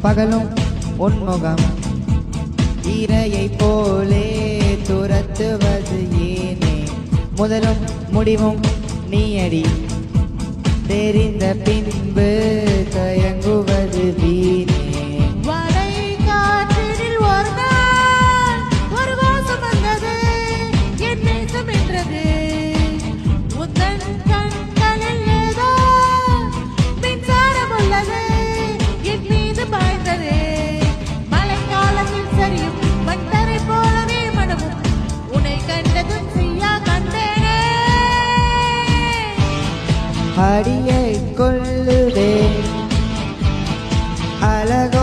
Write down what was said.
பகலும் உன்முகம் இரையை போலே துரத்துவது ஏனே முதலும் முடிவும் நீயடி தெரிந்த பின்பு தயங்குவது வீணே வடை காற்றினில் ஒரு நாள் ஒரு வாசம் வந்தது என் நேசம் என்றது உந்தன் கண்களில் ஏதோ மின்சாரம் உள்ளது என் மீது பாய்ந்தது மழைக்காலத்தில் சரியும் மண்டரை போலவே மனமும் உன்னை கண்டதும் செய்யா கண்டேனே அடியை கொள்ளுதே அழக